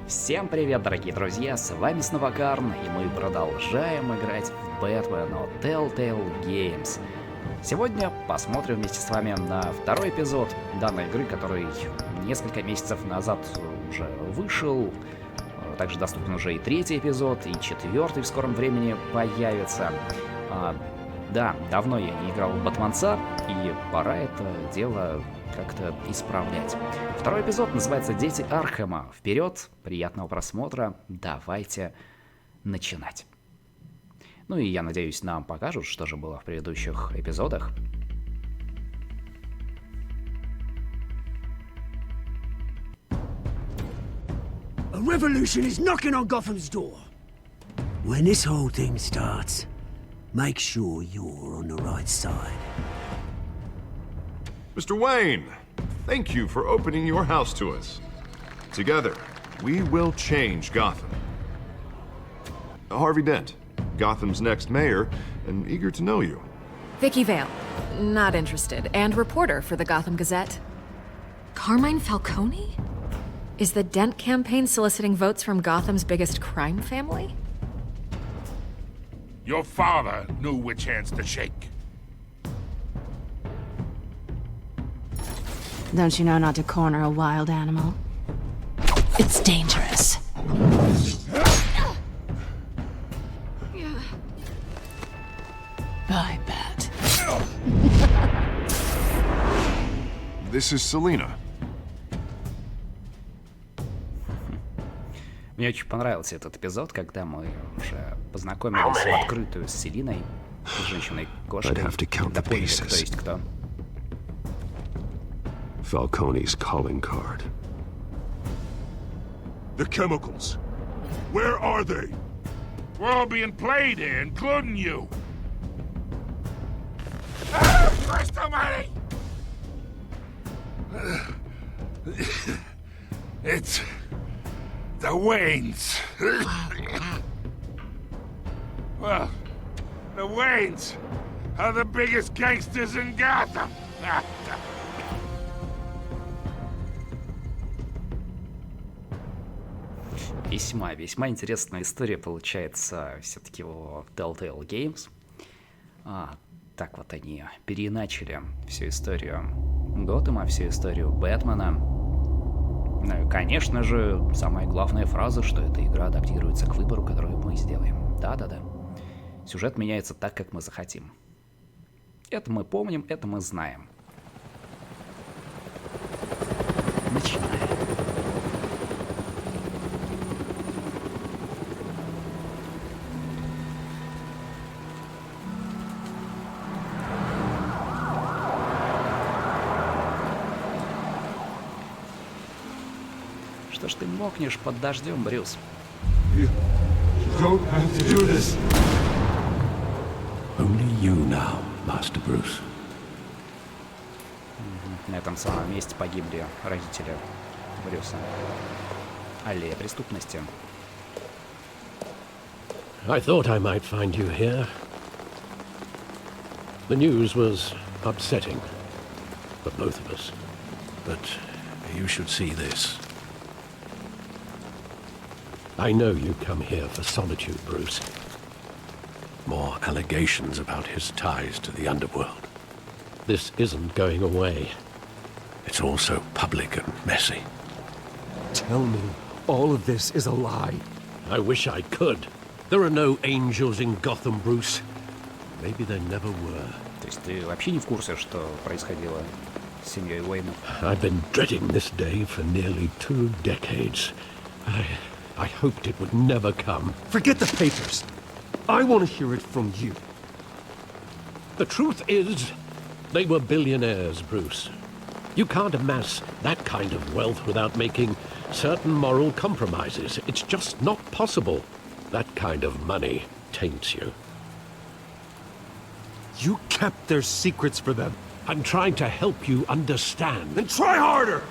Всем привет, дорогие друзья, с вами снова Карн, и мы продолжаем играть в Бэтмен от TellTale Games. Сегодня посмотрим вместе с вами на второй эпизод данной игры, который несколько месяцев назад уже вышел. Также доступен уже и третий эпизод, и четвертый в скором времени появится. Да, давно я не играл в Бэтменца, и пора это дело как-то исправлять. Второй эпизод называется «Дети Аркхема». Вперед, приятного просмотра, давайте начинать. Ну и я надеюсь, нам покажут, что же было в предыдущих эпизодах. A revolution is knocking on Gotham's door. When this whole thing starts, make sure you're on the right side. Mr. Wayne, thank you for opening your house to us. Together, we will change Gotham. Harvey Dent, Gotham's next mayor, and eager to know you. Vicky Vale, not interested, and reporter for the Gotham Gazette. Carmine Falcone? Is the Dent campaign soliciting votes from Gotham's biggest crime family? Your father knew which hands to shake. Don't you know not to corner a wild animal? It's dangerous. I bet. This is Selina. Мне очень понравился этот эпизод, когда мы уже познакомились в открытую с Селиной, женщиной-кошкой, да поняли, кто есть кто. Falcone's calling card. The chemicals. Where are they? We're all being played here, including you. Christ almighty! It's the Waynes. Well, the Waynes are the biggest gangsters in Gotham. Весьма интересная история получается все-таки у TellTale Games. Так вот они переиначили всю историю Готэма, всю историю Бэтмена. Ну и, конечно же, самая главная фраза, что эта игра адаптируется к выбору, который мы сделаем. Да-да-да. Сюжет меняется так, как мы захотим. Это мы помним, это мы знаем. Начинаем. Что ж ты мокнешь под дождем, Брюс? You don't have to do this. Only you now, Master Bruce. На этом самом месте погибли родители Брюса. Аллея преступности. I thought I might find you here. The news was upsetting for both of us. But you should see this. I know you come here for solitude, Bruce. More allegations about his ties to the underworld. This isn't going away. It's all so public and messy. Tell me all of this is a lie. I wish I could. There are no angels in Gotham, Bruce. Maybe there never were. То есть ты вообще не в курсе, что происходило с семьей Уэйнов? I've been dreading this day for nearly 2 decades. I hoped it would never come. Forget the papers. I want to hear it from you. The truth is, they were billionaires, Bruce. You can't amass that kind of wealth without making certain moral compromises. It's just not possible. That kind of money taints you. You kept their secrets for them. I'm trying to help you understand. Then try harder!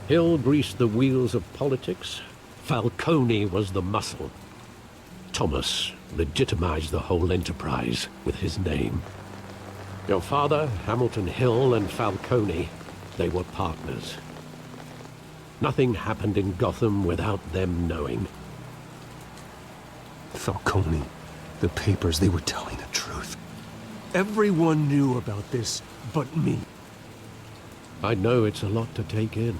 Hill greased the wheels of politics. Falcone was the muscle. Thomas legitimized the whole enterprise with his name. Your father, Hamilton Hill, and Falcone they were partners. Nothing happened in Gotham without them knowing. Falcone, the papers, they were telling the truth. Everyone knew about this but me. I know it's a lot to take in.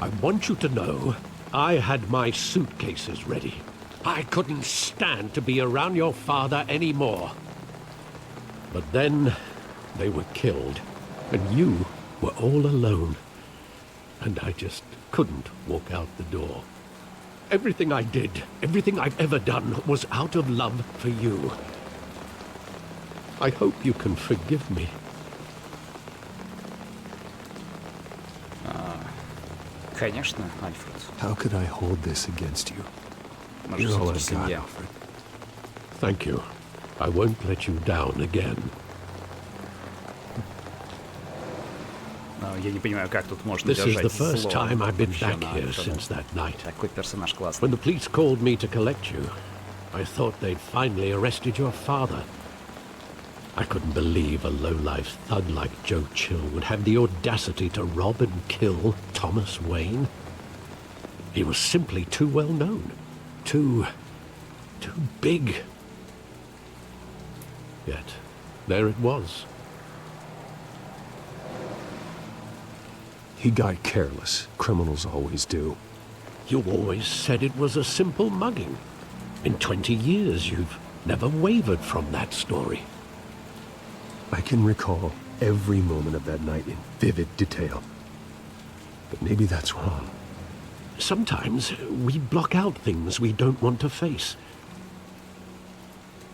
I want you to know I had my suitcases ready. I couldn't stand to be around your father anymore. But then they were killed, and you were all alone. And I just couldn't walk out the door. Everything I did, everything I've ever done, was out of love for you. I hope you can forgive me. Конечно, Альфред. How could I hold this against you? Мы же You're all все-таки I've got, семья. Alfred. Thank you. I won't let you down again. Я не понимаю, как тут можно This is держать the first зло time I've been вообще back на here Альфреда. since that night. Такой персонаж When классный. the police called me to collect you, I thought they'd finally arrested your father. I couldn't believe a low-life thug like Joe Chill would have the audacity to rob and kill Thomas Wayne. He was simply too well known. Too big. Yet, there it was. He got careless. Criminals always do. You always said it was a simple mugging. In 20 years, you've never wavered from that story. I can recall every moment of that night in vivid detail. But maybe that's wrong. Sometimes we block out things we don't want to face.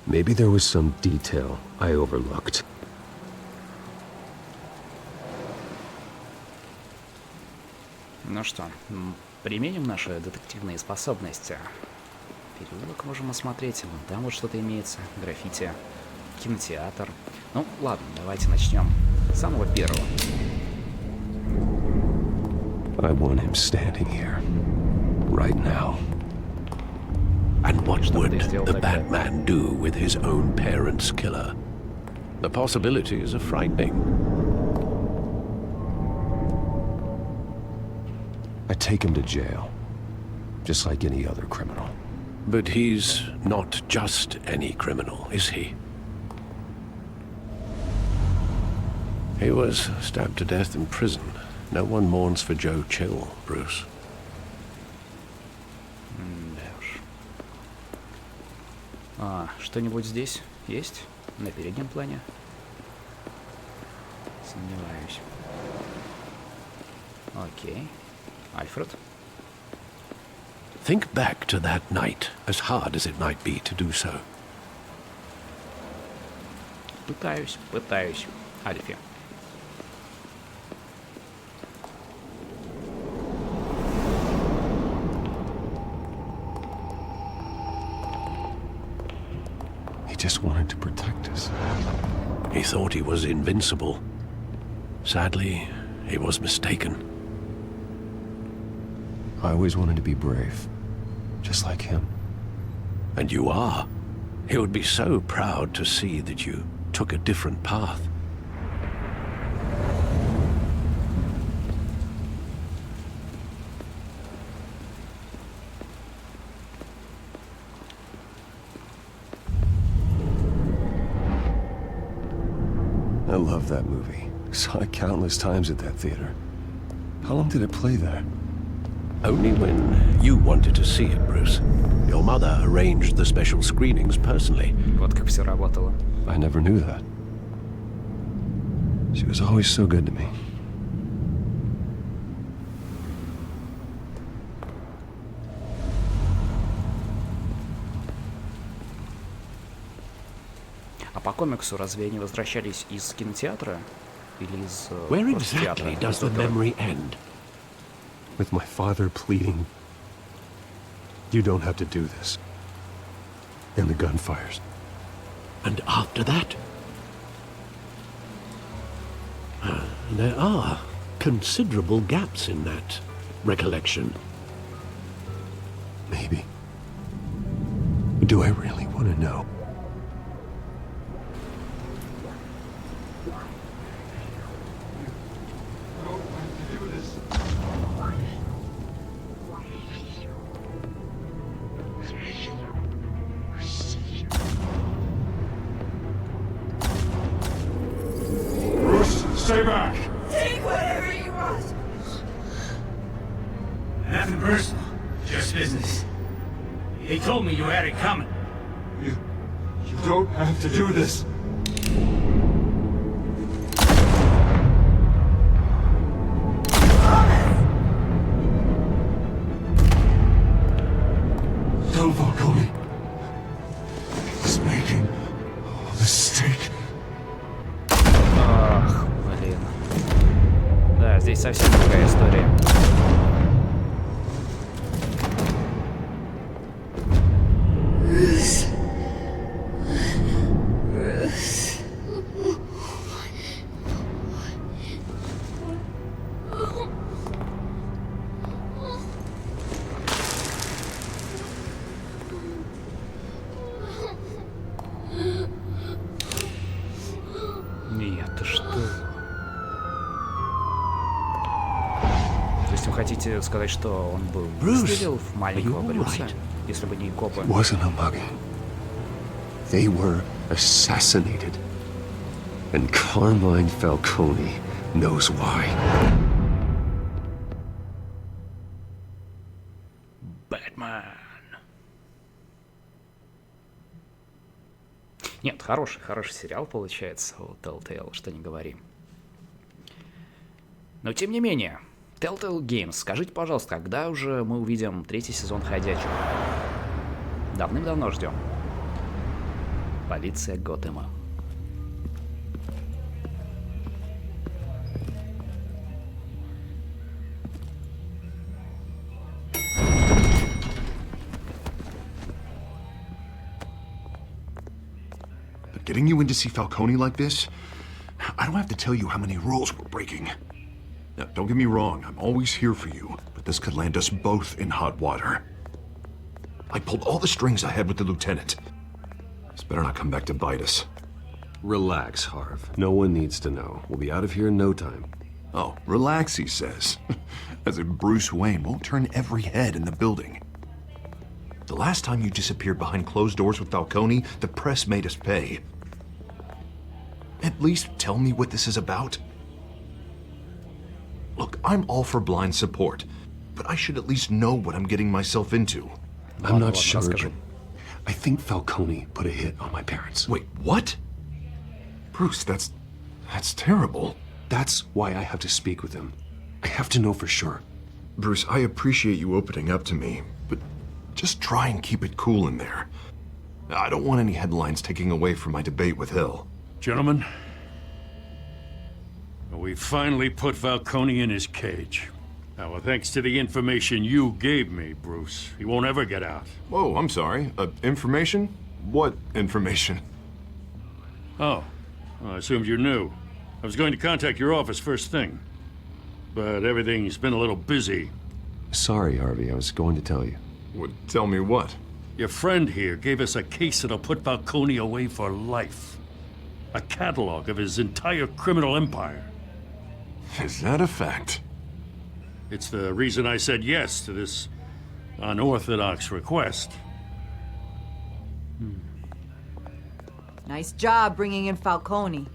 Maybe there was some detail I overlooked. Ну что, применим наши детективные способности. Переулок можем осмотреть, вон там вот что-то имеется, граффити, кинотеатр. Ну, ладно, давайте начнем с самого первого. I want him standing here. Right now. And what Что would ты сделал the тогда? Batman do with his own parents' killer? The possibilities are frightening. I take him to jail. Just like any other criminal. But he's not just any criminal, is he? He was stabbed to death in prison. No one mourns for Joe Chill, Bruce. Да уж. Что-нибудь здесь есть? На переднем плане? Сомневаюсь. Окей. Альфред? Think back to that night, as hard as it might be to do so. Пытаюсь. Альфи. He just wanted to protect us. He thought he was invincible. Sadly, he was mistaken. I always wanted to be brave. Just like him. And you are. He would be so proud to see that you took a different path. I love that movie. Saw it countless times at that theater. How long did it play there? Only when you wanted to see it, Bruce. Your mother arranged the special screenings personally. Вот как все работало. I never knew that. She was always so good to me. А по комиксу разве они возвращались из кинотеатра? Или из Where просто театра? exactly does Из the этого? memory end? With my father pleading, "You don't have to do this." And the gunfires. And after that? There are considerable gaps in that recollection. Maybe. Do I really want to know? Stay back! Take whatever you want. Nothing personal, just business. He told me you had it coming. You don't have to do this. Tell Falcone. He's making a mistake. Ах, блин. Да, здесь совсем другая история. Нет, ты что? То есть вы хотите сказать, что он бы выстрелил в маленького Брюса, если бы не копы? It wasn't a mugging. They were assassinated. And Carmine Falcone knows why. Бэтмен. Нет, хороший сериал получается у TellTale, что не говори. Но тем не менее, TellTale Games, скажите, пожалуйста, когда уже мы увидим 3-й сезон «Ходячих»? Давным-давно ждем. Полиция Готэма. But getting you in to see Falcone like this, I don't have to tell you how many rules we're breaking. Now, don't get me wrong, I'm always here for you, but this could land us both in hot water. I pulled all the strings I had with the lieutenant. This better not come back to bite us. Relax, Harv. No one needs to know. We'll be out of here in no time. Oh, relax, he says. As if Bruce Wayne won't turn every head in the building. The last time you disappeared behind closed doors with Falcone, the press made us pay. At least tell me what this is about. Look, I'm all for blind support, but I should at least know what I'm getting myself into. I'm not sure, but I think Falcone put a hit on my parents. Wait, what? Bruce, that's terrible. That's why I have to speak with him. I have to know for sure. Bruce, I appreciate you opening up to me, but just try and keep it cool in there. I don't want any headlines taking away from my debate with Hill. Gentlemen, we finally put Falcone in his cage. Now, thanks to the information you gave me, Bruce, he won't ever get out. Whoa, I'm sorry. Information? What information? Oh, well, I assumed you knew. I was going to contact your office first thing, but everything's been a little busy. Sorry, Harvey. I was going to tell you. Would tell me what? Your friend here gave us a case that'll put Falcone away for life. A catalog of his entire criminal empire. Is that a fact? It's the reason I said yes to this unorthodox request. Nice job bringing in Falcone.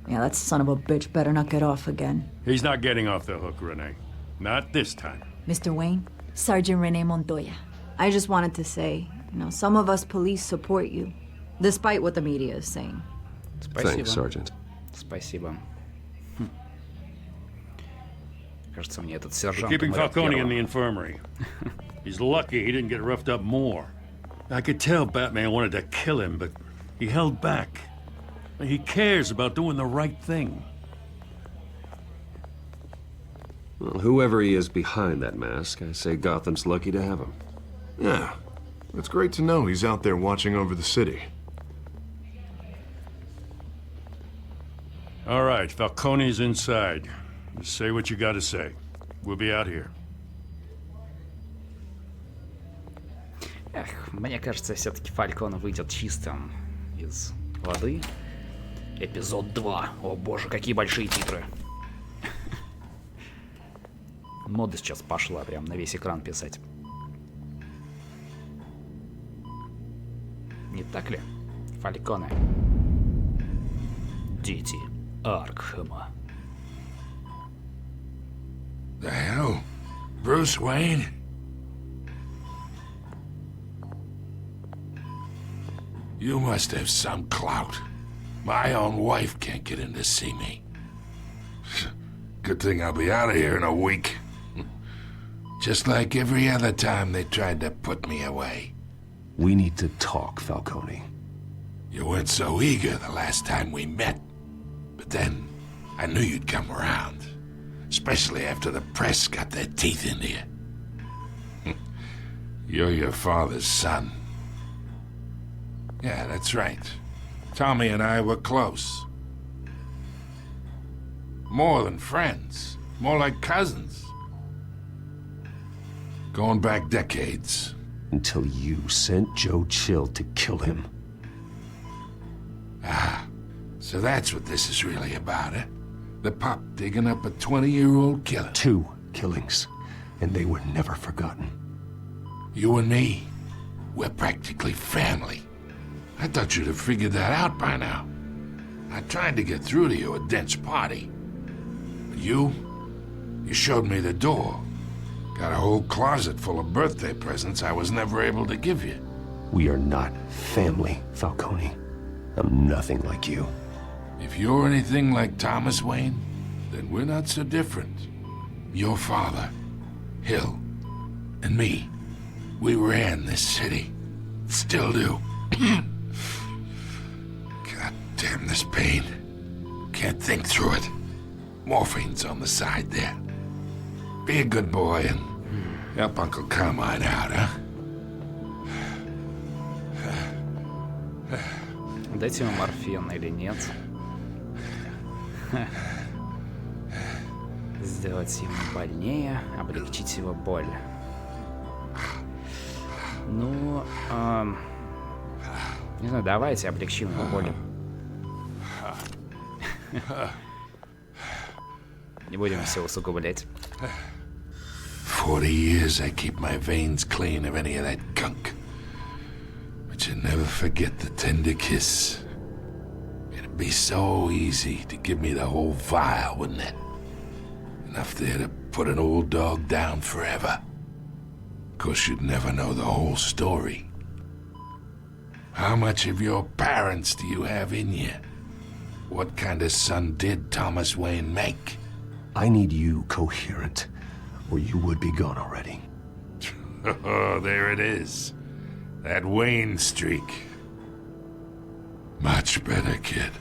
Yeah, that son of a bitch better not get off again. He's not getting off the hook, Renee. Not this time. Mr. Wayne, Sergeant Renee Montoya. I just wanted to say, some of us police support you, despite what the media is saying. Спасибо. Thanks, Sergeant. Спасибо. Кажется, мне этот сержант... Keeping Falcone in the infirmary. He's lucky he didn't get roughed up more. I could tell Batman wanted to kill him, but he held back. He cares about doing the right thing. Well, whoever he is behind that mask, I say Gotham's lucky to have him. Yeah. It's great to know he's out there watching over the city. All right, Falcone's inside. Just say what you gotta say. We'll be out here. Эх, мне кажется, все-таки Фалькон выйдет чистым из воды. Эпизод 2. О боже, какие большие титры. Мода сейчас пошла прям на весь экран писать. Не так ли, Фальконе? Дети Аркхема. The hell? Bruce Wayne? You must have some clout. My own wife can't get in to see me. Good thing I'll be out of here in a week. Just like every other time they tried to put me away. We need to talk, Falcone. You weren't so eager the last time we met. But then, I knew you'd come around. Especially after the press got their teeth into you. You're your father's son. Yeah, that's right. Tommy and I were close. More than friends. More like cousins. Going back decades. Until you sent Joe Chill to kill him. Ah, so that's what this is really about, eh? The pup digging up a 20-year-old killer. 2 killings, and they were never forgotten. You and me, we're practically family. I thought you'd have figured that out by now. I tried to get through to you at Dent's party. But you showed me the door. Got a whole closet full of birthday presents I was never able to give you. We are not family, Falcone. I'm nothing like you. If you're anything like Thomas Wayne, then we're not so different. Your father, Hill, and me, we ran this city. Still do. God damn this pain. Can't think through it. Morphine's on the side there. Be a good boy and help Uncle Carmine out, huh? Дать ему морфин или нет? Сделать ему больнее, облегчить его боль. Ну, не знаю, давайте облегчим его боль. Не будем все усугублять. 40 years I keep my veins clean of any of that gunk. But you never forget the tender kiss. It'd be so easy to give me the whole vial, wouldn't it? Enough there to put an old dog down forever. Of course, you'd never know the whole story. How much of your parents do you have in you? What kind of son did Thomas Wayne make? I need you coherent, or you would be gone already. Oh, there it is. That Wayne streak. Much better, kid.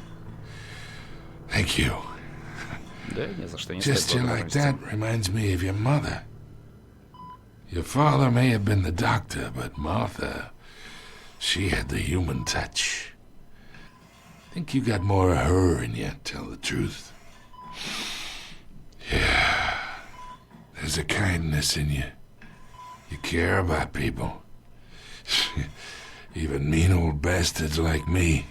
Thank you. Да, ни за что, не Just you like that reminds me of your mother. Your father may have been the doctor, but Martha, she had the human touch. I think you got more of her in you, tell the truth. Yeah. There's a kindness in you. You care about people. Even mean old bastards like me.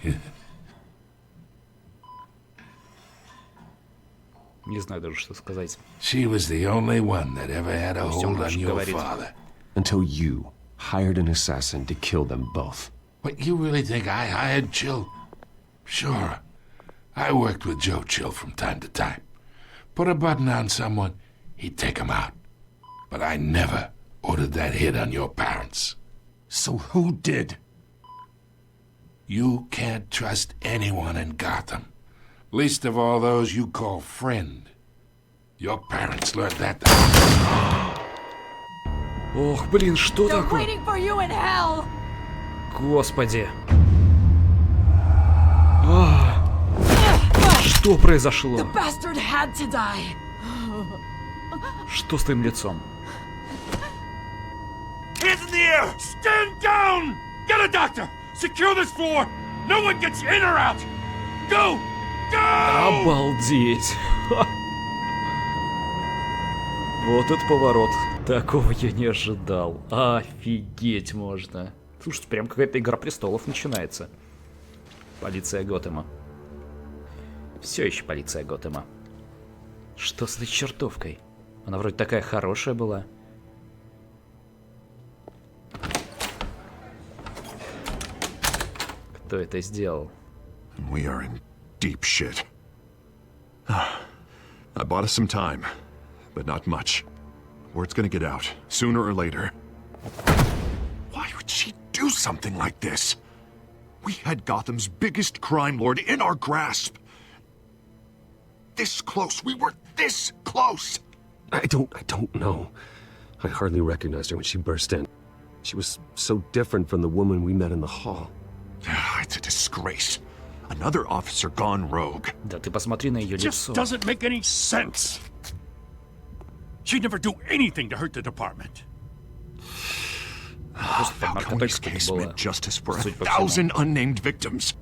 Не знаю даже, что сказать. She was the only one that ever had a hold on your father. Until you hired an assassin to kill them both. What, you really think I hired Chill? Sure. I worked with Joe Chill from time to time. Put a button on someone, he'd take him out. But I never ordered that hit on your parents. So who did? You can't trust anyone in Gotham. Least of all those you call friend. Your parents learned that. Ох, блин, что такое? Господи. Что произошло? Что с твоим лицом? Hands in the air! Stand down! Get a doctor! Secure this floor! No one gets in or out! Go! Go! Обалдеть! Вот этот поворот. Такого я не ожидал. Офигеть можно. Слушайте, прям какая-то Игра престолов начинается. Полиция Готэма. Все еще полиция Готэма. Что с этой чертовкой? Она вроде такая хорошая была. Кто это сделал? We are in deep shit. I bought us some time. but not much. Word's gonna get out, sooner or later. Why would she do something like this? We had Gotham's biggest crime lord in our grasp. This close. We were this close. I don't know. I hardly recognized her when she burst in. She was so different from the woman we met in the hall. It's a disgrace. Another officer gone rogue. Да ты посмотри на ее лицо. Just doesn't make any sense. She'd never do anything to hurt the department. Falcone's case meant justice for 1,000 unnamed victims.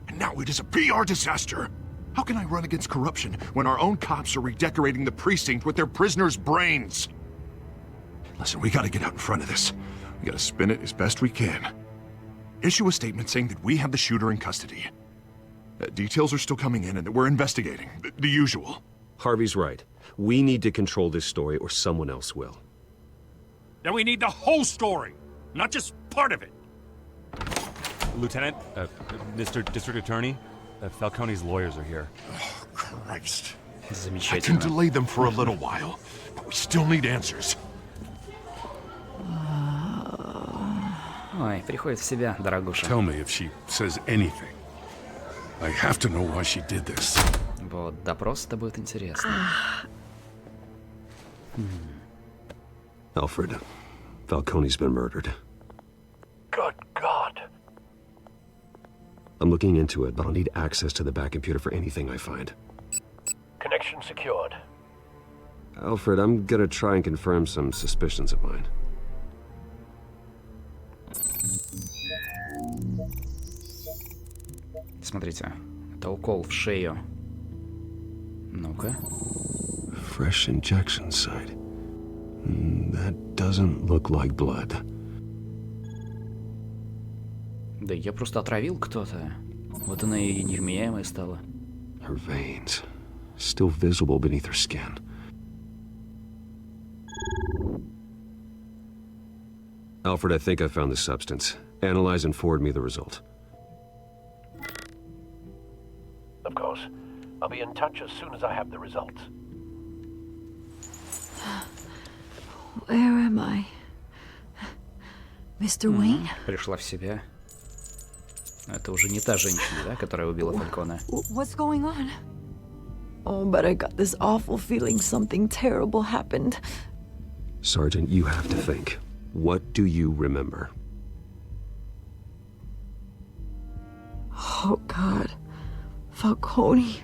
And now it is a PR disaster. How can I run against corruption when our own cops are redecorating the precinct with their prisoners' brains? Listen, we gotta get out in front of this. We gotta spin it as best we can. Issue a statement saying that we have the shooter in custody. Details are still coming in and that we're investigating. The usual. Harvey's right. We need to control this story or someone else will. Then we need the whole story, not just part of it. Lieutenant, Mr. District Attorney, Falcone's lawyers are here. Oh, Christ. I can delay them for a little while, but we still need answers. Ой, приходит в себя, дорогуша. Tell me if she says anything. I have to know why she did this. Вот, допрос-то будет интересно. Alfred, Falcone's been murdered. Good God. I'm looking into it, but I'll need access to the back computer for anything I find. Connection secured. Alfred, I'm gonna try and confirm some suspicions of mine. Смотрите, это укол в шею. Ну-ка. Fresh injection site. That doesn't look like blood. Да я просто отравил кто-то. Вот она и невменяемая стала. Her veins, still visible beneath her skin. Alfred, I think I found the substance. Analyze and forward me the result. Of course. I'll be in touch as soon as I have the results. Where am I? Mr. Wayne? Пришла в себя. Это уже не та женщина, да, которая убила Фальконе. What's going on? Oh, but I got this awful feeling something terrible happened. Sergeant, you have to think. What do you remember? Oh, God. Falcone.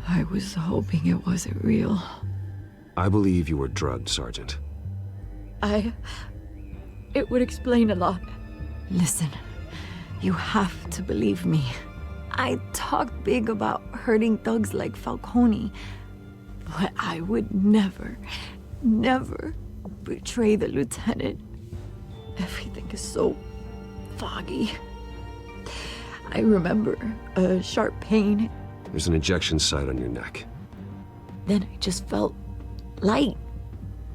I was hoping it wasn't real. I believe you were drugged, Sergeant. It would explain a lot. Listen, you have to believe me. I talked big about hurting thugs like Falcone, but I would never betray the lieutenant. Everything is so foggy. I remember a sharp pain. There's an injection site on your neck. Then I just felt light,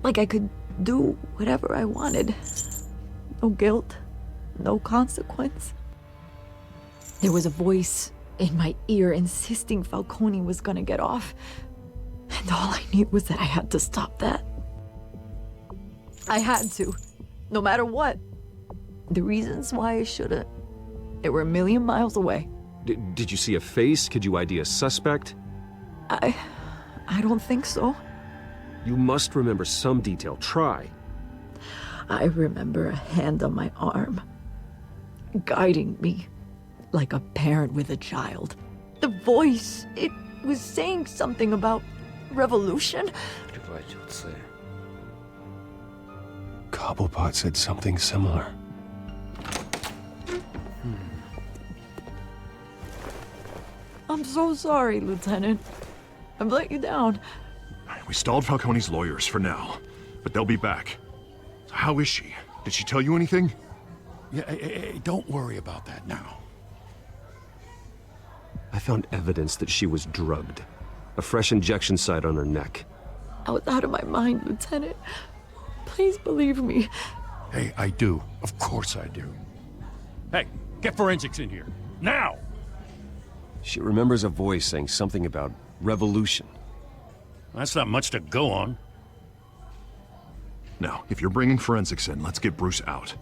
like I could do whatever I wanted. No guilt, no consequence. There was a voice in my ear insisting Falcone was gonna get off. And all I knew was that I had to stop that. I had to, no matter what. The reasons why I shouldn't, they were a million miles away. Did you see a face? Could you ID a suspect? I don't think so. You must remember some detail. Try. I remember a hand on my arm, guiding me like a parent with a child. The voice, it was saying something about revolution. Cobblepot said something similar. I'm so sorry, Lieutenant. I've let you down. We stalled Falcone's lawyers for now, but they'll be back. How is she? Did she tell you anything? Yeah, don't worry about that now. I found evidence that she was drugged. A fresh injection site on her neck. I was out of my mind, Lieutenant. Please believe me. Hey, I do. Of course I do. Hey, get forensics in here. Now! She remembers a voice saying something about revolution. That's not much to go on. Now, if you're bringing forensics in, let's get Bruce out.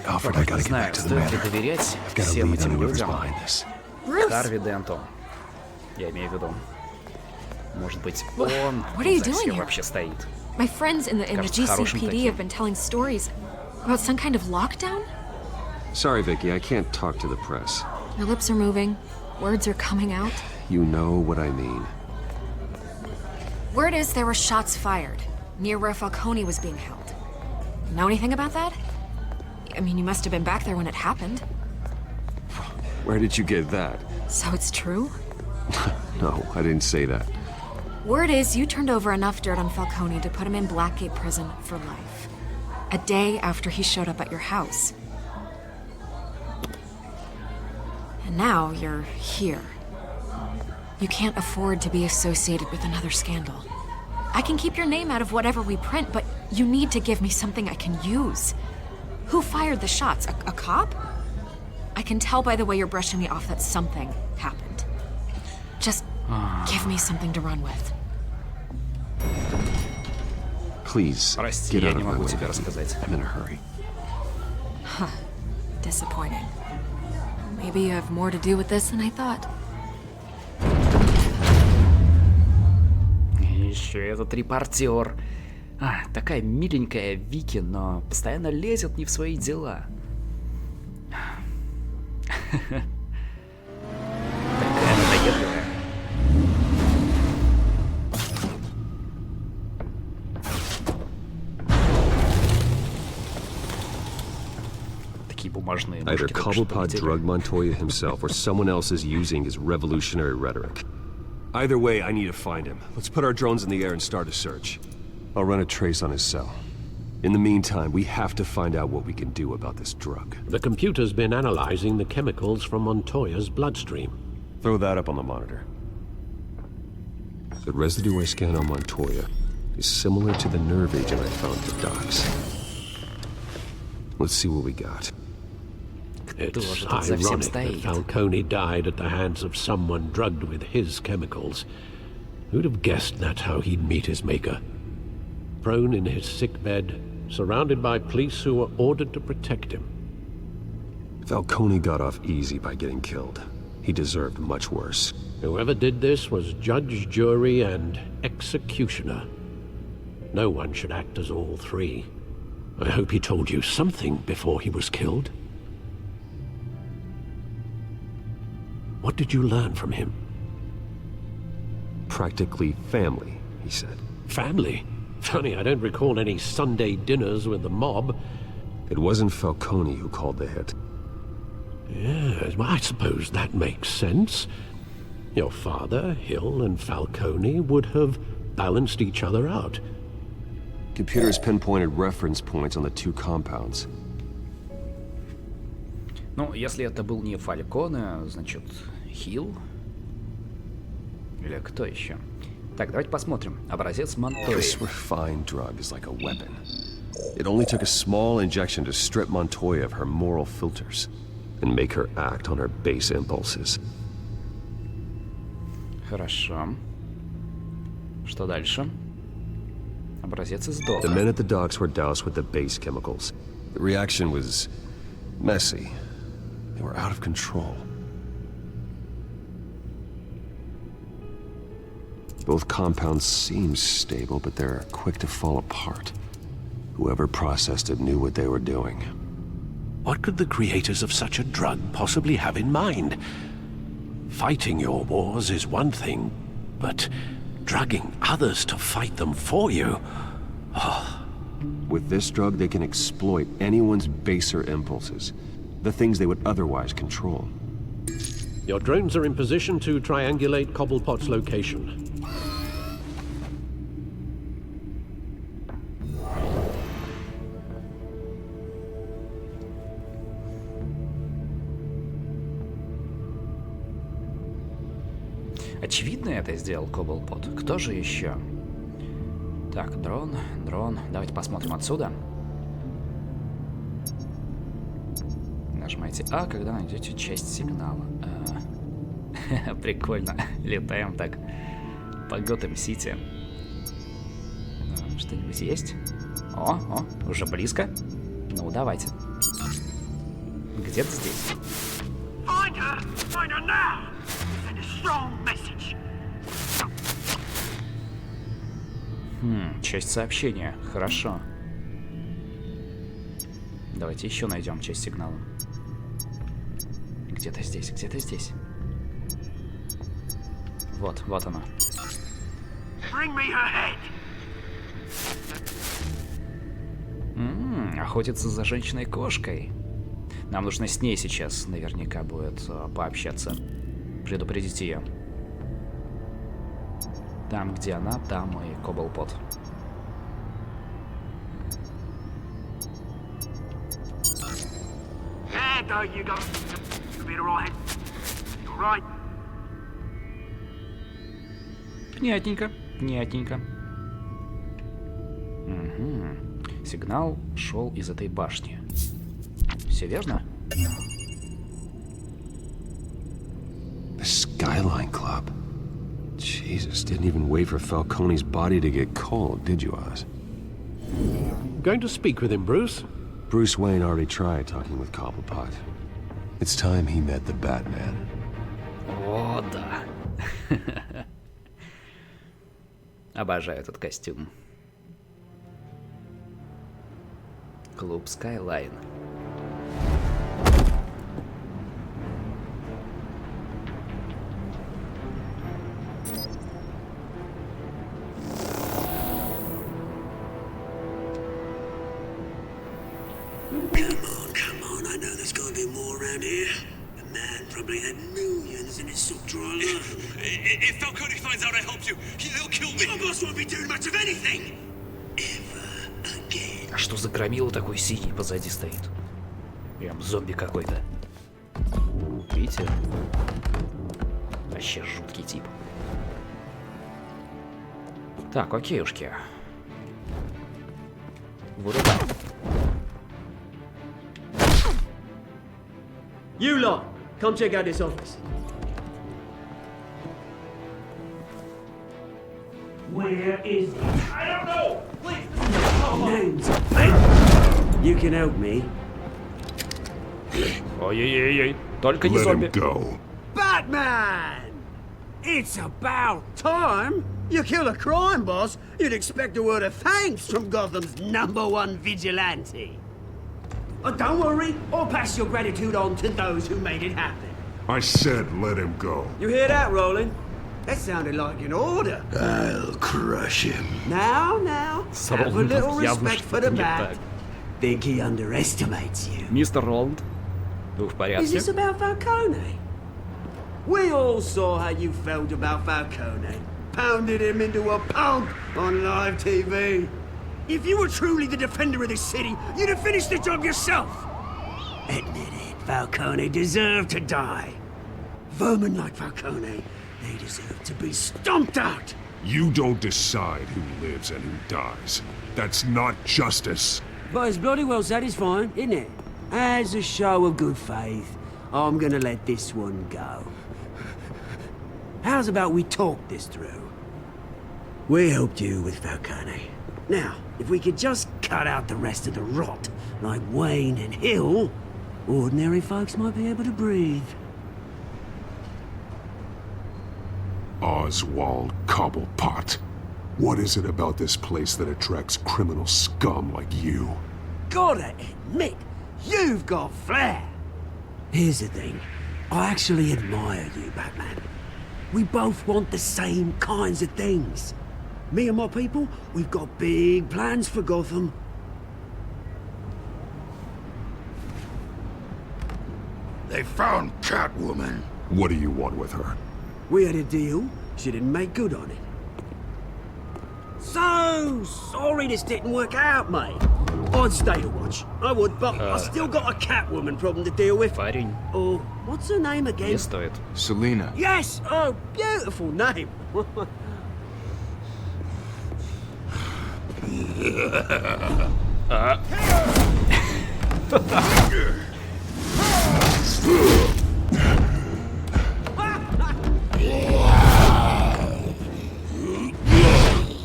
Alfred, I gotta get back to the стоит ли manor. доверять I've got a всем lead on этим whoever's людям. behind this. Харви Денту. Я имею в виду. Может быть, он What are you за doing всем here? вообще стоит. My friends in the Кажется хорошим GCPD таким. have been telling stories about some kind of lockdown. Sorry, Vicky, I can't talk to the press. Your lips are moving, words are coming out. You know what I mean. Word is there were shots fired near where Falcone was being held. Know anything about that? I mean, you must have been back there when it happened. Where did you get that? So it's true? No, I didn't say that. Word is you turned over enough dirt on Falcone to put him in Blackgate Prison for life. A day after he showed up at your house. And now you're here. You can't afford to be associated with another scandal. I can keep your name out of whatever we print, but you need to give me something I can use. Who fired the shots? A cop? I can tell by the way you're brushing me off that something happened. Just give me something to run with. Please, Прости, get я out не of my могу way, тебе Vicky. рассказать. I'm in a hurry. Huh. Disappointing. Maybe you have more to do with this than I thought. Еще этот репортер. Такая миленькая Вики, но постоянно лезет не в свои дела. Такая надоедливая. Такие бумажные Either мушки только что Cobblepot полетели. drugged Montoya himself or someone else is using his revolutionary rhetoric. Either way, I need to find him. Let's put our drones in the air and start a search. I'll run a trace on his cell. In the meantime, we have to find out what we can do about this drug. The computer's been analyzing the chemicals from Montoya's bloodstream. Throw that up on the monitor. The residue I scanned on Montoya is similar to the nerve agent I found at the docks. Let's see what we got. It's ironic that Falcone died at the hands of someone drugged with his chemicals. Who'd have guessed that's how he'd meet his maker? Prone in his sickbed, surrounded by police who were ordered to protect him. Falcone got off easy by getting killed. He deserved much worse. Whoever did this was judge, jury, and executioner. No one should act as all three. I hope he told you something before he was killed. What did you learn from him? Practically family, he said. Family? Funny, I don't recall any Sunday dinners with the mob. It wasn't Falcone who called the hit. Yes, well, I suppose that makes sense. Your father, Hill, and Falcone would have balanced each other out. Computers pinpointed reference points on the two compounds. Ну, если это был не Фальконе, значит, Хилл? Или кто еще? Так, давайте посмотрим. Образец Монтоя. This refined drug is like a weapon. It only took a small injection to strip Montoya of her moral filters and make her act on her base impulses. Хорошо. Что дальше? Образец из дока. The men at the docks were doused with the base chemicals. The reaction was messy. They were out of control. Both compounds seem stable, but they're quick to fall apart. Whoever processed it knew what they were doing. What could the creators of such a drug possibly have in mind? Fighting your wars is one thing, but drugging others to fight them for you? Oh. With this drug, they can exploit anyone's baser impulses, the things they would otherwise control. Your drones are in position to triangulate Cobblepot's location. Очевидно, это сделал Cobblepot. Кто же еще? Так, дрон. Давайте посмотрим отсюда. Нажимайте А, когда найдете часть сигнала. Прикольно. Летаем так по Готэм-Сити. Что-нибудь есть? О, уже близко. Ну, давайте. Где-то здесь. Часть сообщения. Хорошо. Давайте еще найдем часть сигнала. Где-то здесь, где-то здесь. Вот оно. Охотиться за женщиной-кошкой. Нам нужно с ней сейчас наверняка будет пообщаться. Предупредить ее. Там, где она, там и Коблпот. Понятненько, понятненько. Угу. Сигнал шел из этой башни. Все верно? The Skyline Club. Jesus, didn't even wait for Falcone's body to get cold, did you, Oz? Going to speak with him, Bruce? Bruce Wayne already tried talking with Cobblepot. It's time he met the Batman. О, да. Обожаю этот костюм. Клуб Skyline. Come on, I know there's gotta be more around here. The man probably had millions in his sock drawer alone. If Falcone finds out I helped you, he'll kill me. Your boss won't be doing much of anything. Ever again. А что за громила такой синий позади стоит? Прям зомби какой-то. Видите? Вообще жуткий тип. Так, окейушки. Вырубаем. You lot, come check out this office. Where is he? I don't know. Please. Name's Ben. You can help me. Ой-ой-ой, только не зомби. Batman! It's about time. You kill a crime boss, you'd expect a word of thanks from Gotham's #1 vigilante. Don't worry, I'll pass your gratitude on to those who made it happen. I said let him go. You hear that, Roland? That sounded like an order. I'll crush him. Now, have a little respect for the bat. так. Think he underestimates you. Мистер Роланд, вы в Is порядке? this about Falcone? We all saw how you felt about Falcone. Pounded him into a pulp on live TV. If you were truly the defender of this city, you'd have finished the job yourself. Admit it, Falcone deserved to die. Vermin like Falcone, they deserve to be stomped out. You don't decide who lives and who dies. That's not justice. But it's bloody well satisfying, isn't it? As a show of good faith, I'm gonna let this one go. How's about we talk this through? We helped you with Falcone. Now, if we could just cut out the rest of the rot, like Wayne and Hill, ordinary folks might be able to breathe. Oswald Cobblepot. What is it about this place that attracts criminal scum like you? Gotta admit, you've got flair. Here's the thing. I actually admire you, Batman. We both want the same kinds of things. Me and my people, we've got big plans for Gotham. They found Catwoman. What do you want with her? We had a deal. She didn't make good on it. So sorry this didn't work out, mate. I'd stay to watch. I would, but I still got a Catwoman problem to deal with. Парень. Oh, what's her name again? Не стоит. Selena. Yes! Oh, beautiful name.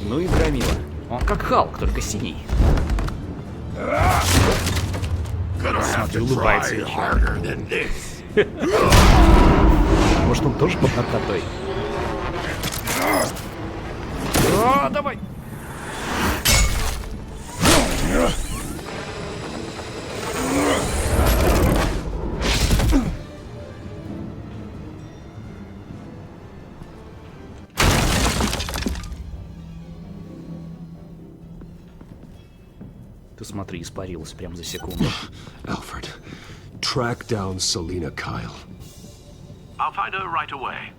Ну и громила. Он как Халк, только синий. Смотри, улыбается еще. Может, он тоже под наркотой? О, давай! Ты смотри, испарилась прямо за секунду. Alfred, track down Selina Kyle. I'll find her right away.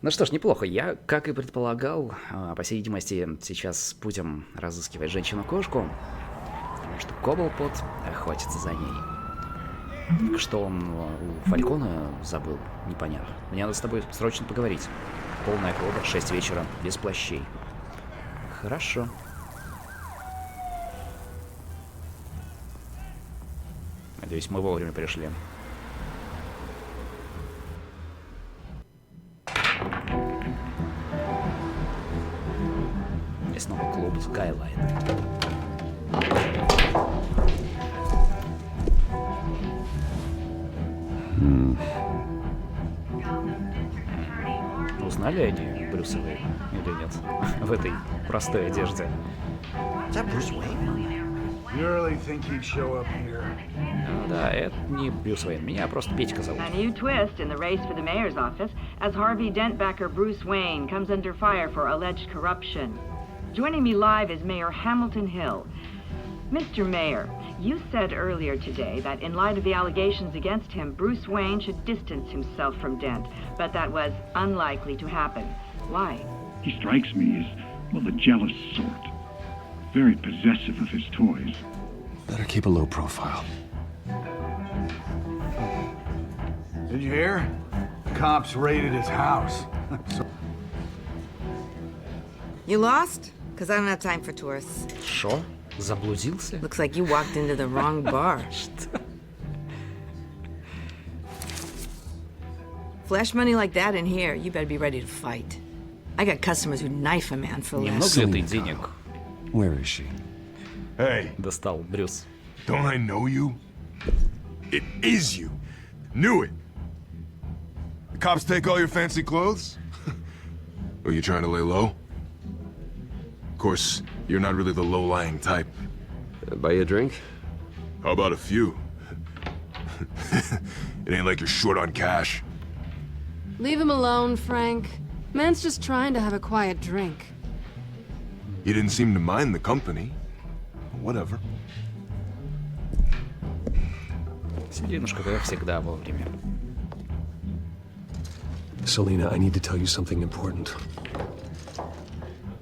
Ну что ж, неплохо. Я, как и предполагал, по всей видимости, сейчас будем разыскивать женщину-кошку, потому что Коблпот охотится за ней. Что он у Фалькона забыл, непонятно. Мне надо с тобой срочно поговорить. Полная колода, 6 вечера, без плащей. Хорошо. Надеюсь, мы вовремя пришли. И снова клуб Skyline. Узнали они Брюса Уэйна или нет? В этой простой одежде. Ну да, это не Брюс Уэйн. Меня просто Петька зовут. A new twist in the race for the mayor's office as Harvey Dent-backer Bruce Wayne comes under fire for alleged corruption. Joining me live is Mayor Hamilton Hill. Mr. Mayor, you said earlier today that in light of the allegations against him, Bruce Wayne should distance himself from Dent, but that was unlikely to happen. Why? He strikes me as, well, the jealous sort. Very possessive of his toys. Better keep a low profile. Did you hear? Cops raided his house. You lost? Because I don't have time for tourists. Шо? Заблудился? Looks like you walked into the wrong bar. Flash money like that in here, you better be ready to fight. I got customers who'd knife a man for less. Немного ли ты денег? Where is she? Hey. Достал Брюс. Don't I know you? It is you. Knew it. The cops take all your fancy clothes? Are you trying to lay low? Of course, you're not really the low-lying type. Buy you a drink? How about a few? It ain't like you're short on cash. Leave him alone, Frank. Man's just trying to have a quiet drink. You didn't seem to mind the company. Whatever. Селинушка, как всегда, вовремя. Selina, I need to tell you something important.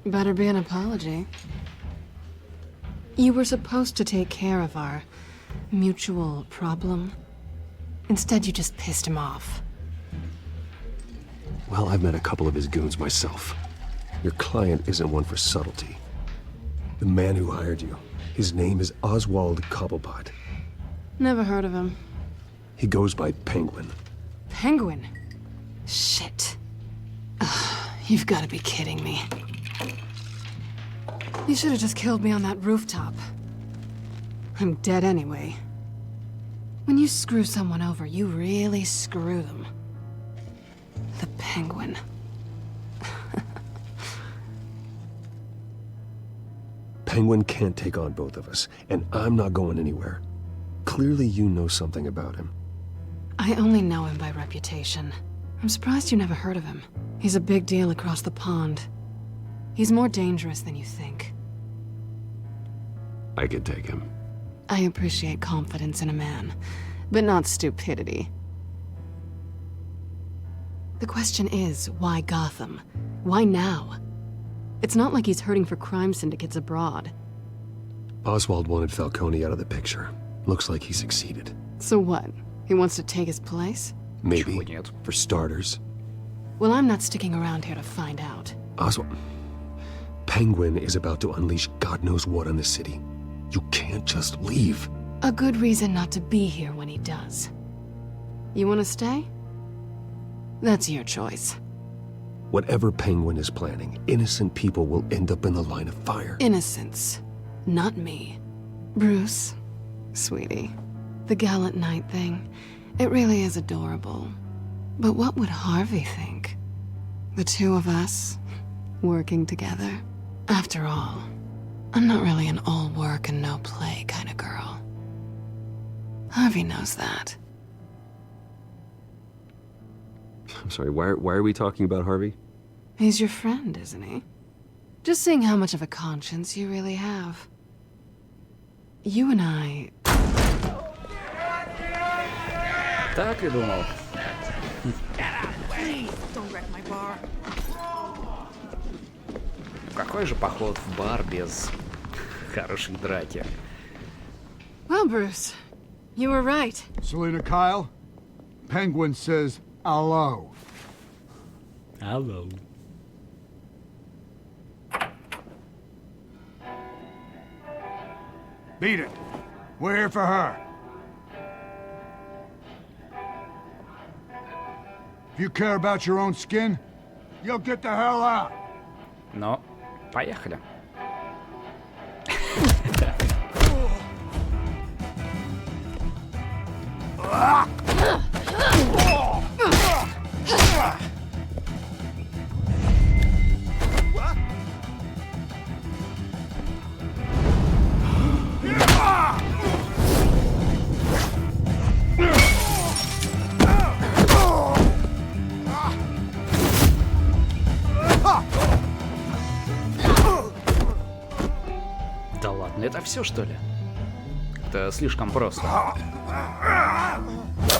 Better be an apology. You were supposed to take care of our mutual problem. Instead, you just pissed him off. Well, I've met a couple of his goons myself. Your client isn't one for subtlety. The man who hired you, his name is Oswald Cobblepot. Never heard of him. He goes by Penguin. Penguin? Shit. Ugh, you've got to be kidding me. You should have just killed me on that rooftop. I'm dead anyway. When you screw someone over, you really screw them. The Penguin. Penguin can't take on both of us, and I'm not going anywhere. Clearly you know something about him. I only know him by reputation. I'm surprised you never heard of him. He's a big deal across the pond. He's more dangerous than you think. I could take him. I appreciate confidence in a man, but not stupidity. The question is, why Gotham? Why now? It's not like he's hurting for crime syndicates abroad. Oswald wanted Falcone out of the picture. Looks like he succeeded. So what? He wants to take his place? Maybe. For starters. Well, I'm not sticking around here to find out. Oswald... Penguin is about to unleash God knows what on the city. You can't just leave. A good reason not to be here when he does. You want to stay? That's your choice. Whatever Penguin is planning, innocent people will end up in the line of fire. Innocence, not me. Bruce, sweetie, the gallant knight thing, it really is adorable. But what would Harvey think? The two of us, working together? After all, I'm not really an all work and no play kind of girl. Harvey knows that. I'm sorry, why are we talking about Harvey? He's your friend, isn't he? Just seeing how much of a conscience you really have. You and I... Так и думал. Какой же поход в бар без хорошей драки? Well, Bruce, you were right. Selena Kyle, Penguin says hello. Hello. Beat it. We're here for her. If you care about your own skin, you'll get the hell out. Ну, поехали. Да ладно, это все, что ли? Это слишком просто.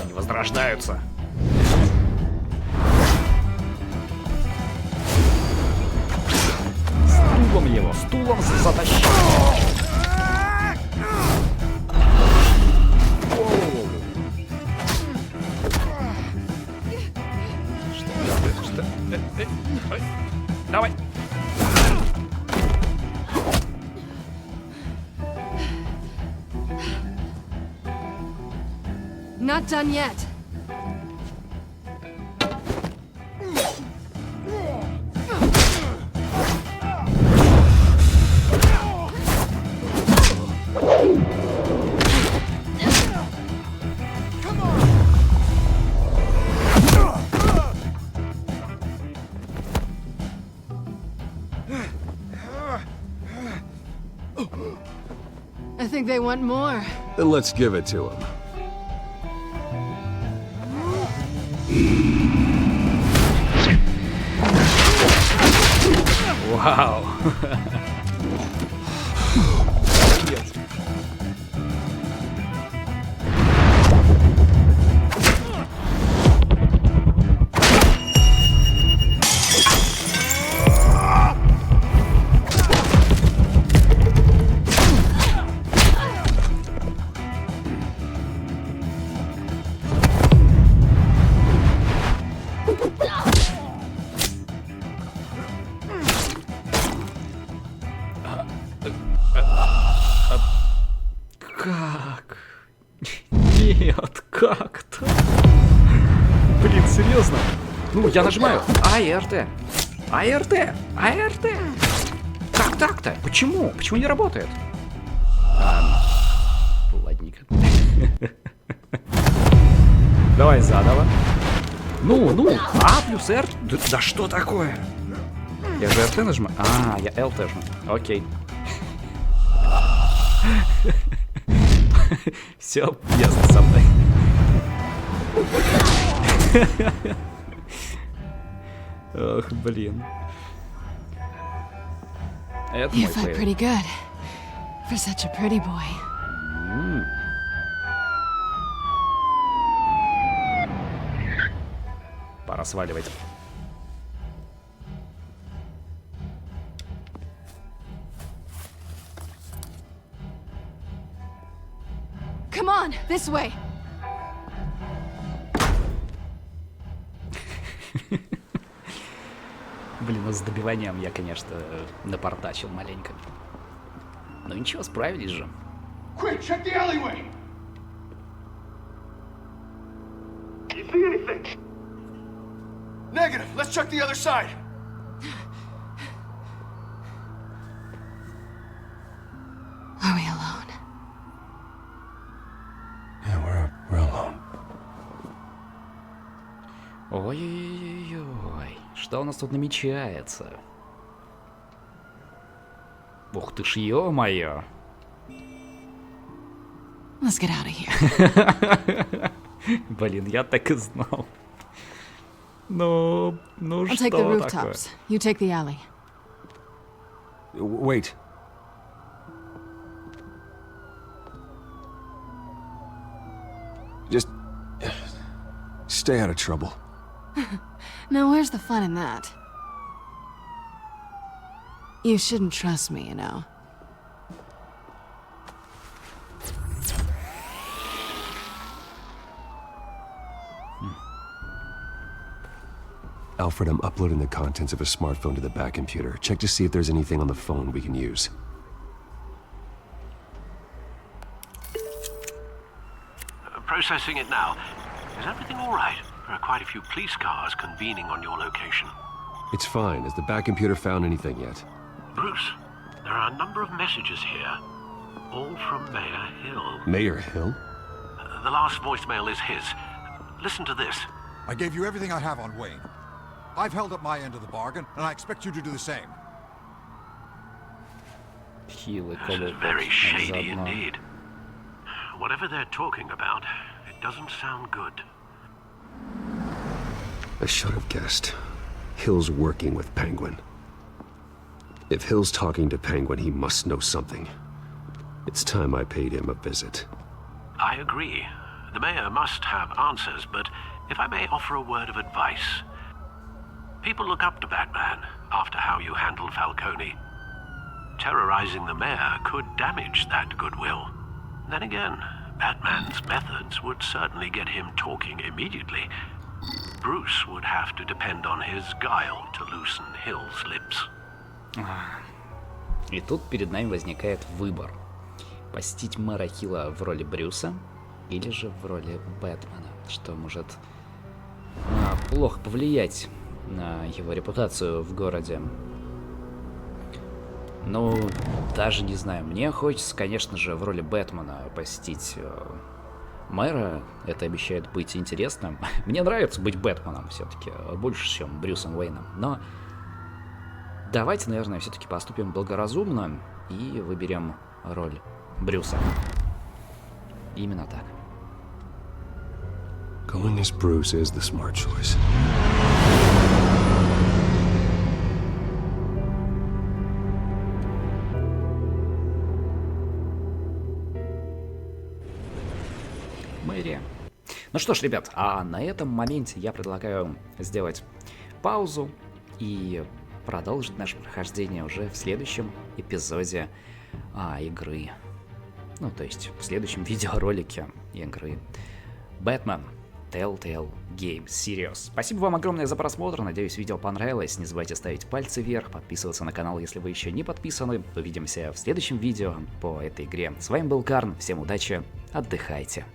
Они возрождаются. Стулом его, стулом затащил. Что? Давай. Not done yet. I think they want more. Then let's give it to him. Вау. Как? Нет, как-то. Блин, серьезно? Ну, я нажимаю АРТ. АРТ. АРТ. Как так-то? Почему? Почему не работает? Ладненько. Давай заново. Ну, А плюс Р. Да что такое? Я же РТ нажму. А, я ЛТ жму. Окей. Все ясно со мной. Ох, блин. Это You мой fight фейвор. pretty good for such a pretty boy. Пора сваливать. Come on, this way. Блин, ну с добиванием я, конечно, напортачил маленько. Но ничего, справились же. Quick, check the alleyway. You see anything? Negative. Let's check the other side. Ой-ой-ой, что у нас тут намечается? Ух ты ж, ё-моё. Let's get out of here. Блин, я так и знал. Ну I'll что take the такое? rooftops. You take the alley. Wait. Just stay out of trouble. Now, where's the fun in that? You shouldn't trust me, you know. Alfred, I'm uploading the contents of a smartphone to the back computer. Check to see if there's anything on the phone we can use. Processing it now. Is everything all right? There are quite a few police cars convening on your location. It's fine. Has the back computer found anything yet? Bruce, there are a number of messages here, all from Mayor Hill. Mayor Hill? The last voicemail is his. Listen to this. I gave you everything I have on Wayne. I've held up my end of the bargain, and I expect you to do the same. This is very shady indeed. Whatever they're talking about, it doesn't sound good. I should have guessed. Hill's working with Penguin. If Hill's talking to Penguin, he must know something. It's time I paid him a visit. I agree. The mayor must have answers, but if I may offer a word of advice. People look up to Batman after how you handled Falcone. Terrorizing the mayor could damage that goodwill. Then again, Batman's methods would certainly get him talking immediately. Bruce would have to depend on his guile to loosen Hill's lips. И тут перед нами возникает выбор. Посетить мэра Хилла в роли Брюса или же в роли Бэтмена, что может плохо повлиять на его репутацию в городе. Ну, даже не знаю, мне хочется, конечно же, в роли Бэтмена посетить мэра. Это обещает быть интересным. Мне нравится быть Бэтменом все-таки, больше, чем Брюсом Уэйном. Но давайте, наверное, все-таки поступим благоразумно и выберем роль Брюса. Именно так. Going as Bruce is the smart choice. Мэрия. Ну что ж, ребят, а на этом моменте я предлагаю сделать паузу и продолжить наше прохождение уже в следующем эпизоде игры. Ну, то есть в следующем видеоролике игры Batman TellTale Games Series. Спасибо вам огромное за просмотр, надеюсь, видео понравилось. Не забывайте ставить пальцы вверх, подписываться на канал, если вы еще не подписаны. Увидимся в следующем видео по этой игре. С вами был Карн, всем удачи, отдыхайте.